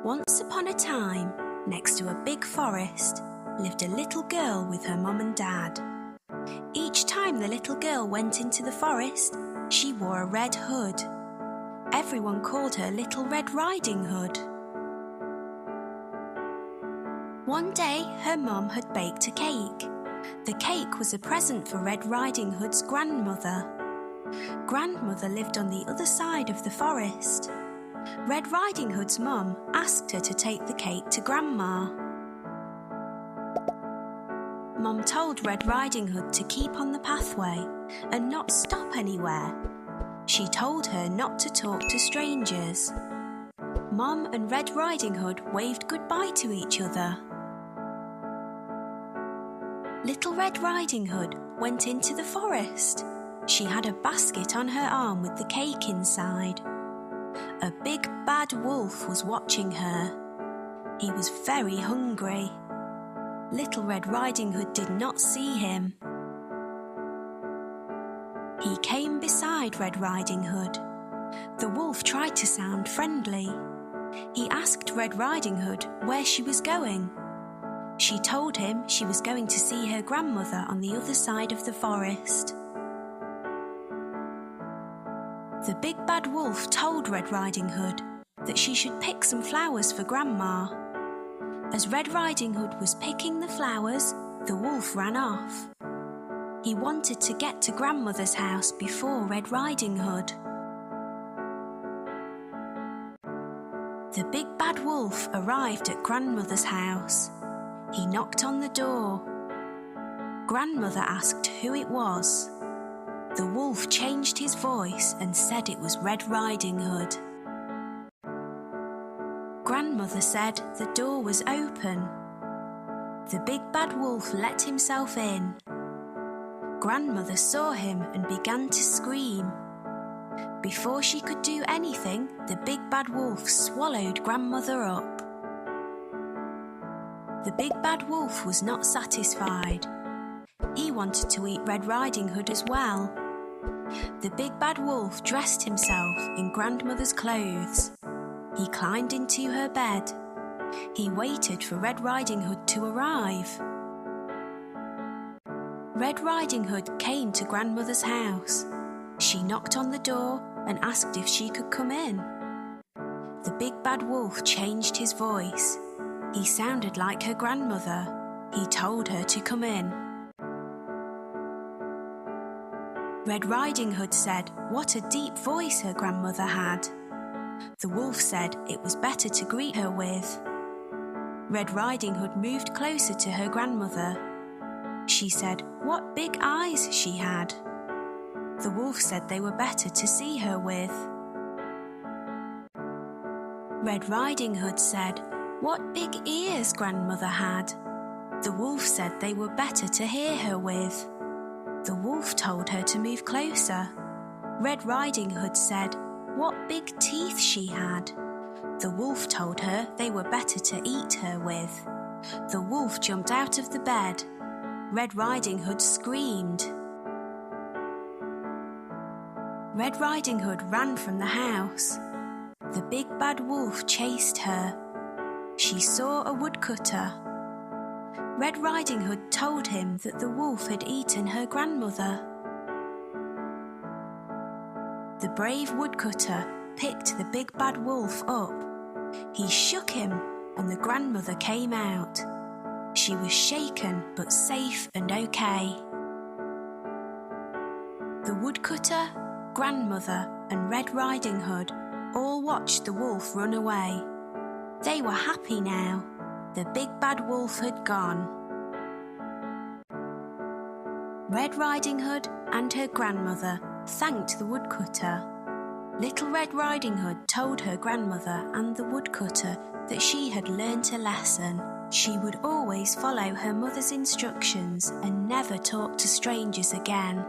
Once upon a time, next to a big forest, lived a little girl with her mum and dad. Each time the little girl went into the forest, she wore a red hood. Everyone called her Little Red Riding Hood. One day, her mum had baked a cake. The cake was a present for Red Riding Hood's grandmother. Grandmother lived on the other side of the forest. Red Riding Hood's mum asked her to take the cake to Grandma. Mum told Red Riding Hood to keep on the pathway and not stop anywhere. She told her not to talk to strangers. Mum and Red Riding Hood waved goodbye to each other. Little Red Riding Hood went into the forest. She had a basket on her arm with the cake inside. A big bad wolf was watching her. He was very hungry. Little Red Riding Hood did not see him. He came beside Red Riding Hood. The wolf tried to sound friendly. He asked Red Riding Hood where she was going. She told him she was going to see her grandmother on the other side of the forest. The big bad wolf told Red Riding Hood that she should pick some flowers for Grandma. As Red Riding Hood was picking the flowers, the wolf ran off. He wanted to get to Grandmother's house before Red Riding Hood. The big bad wolf arrived at Grandmother's house. He knocked on the door. Grandmother asked who it was. The wolf changed his voice and said it was Red Riding Hood. Grandmother said the door was open. The big bad wolf let himself in. Grandmother saw him and began to scream. Before she could do anything, the big bad wolf swallowed Grandmother up. The big bad wolf was not satisfied. He wanted to eat Red Riding Hood as well. The big bad wolf dressed himself in Grandmother's clothes. He climbed into her bed. He waited for Red Riding Hood to arrive. Red Riding Hood came to Grandmother's house. She knocked on the door and asked if she could come in. The big bad wolf changed his voice. He sounded like her grandmother. He told her to come in. Red Riding Hood said what a deep voice her grandmother had. The wolf said it was better to greet her with. Red Riding Hood moved closer to her grandmother. She said what big eyes she had. The wolf said they were better to see her with. Red Riding Hood said what big ears Grandmother had. The wolf said they were better to hear her with. The wolf told her to move closer. Red Riding Hood said what big teeth she had. The wolf told her they were better to eat her with. The wolf jumped out of the bed. Red Riding Hood screamed. Red Riding Hood ran from the house. The big bad wolf chased her. She saw a woodcutter. Red Riding Hood told him that the wolf had eaten her grandmother. The brave woodcutter picked the big bad wolf up. He shook him and the grandmother came out. She was shaken but safe and okay. The woodcutter, grandmother and Red Riding Hood all watched the wolf run away. They were happy now. The big bad wolf had gone. Red Riding Hood and her grandmother thanked the woodcutter. Little Red Riding Hood told her grandmother and the woodcutter that she had learnt a lesson. She would always follow her mother's instructions and never talk to strangers again.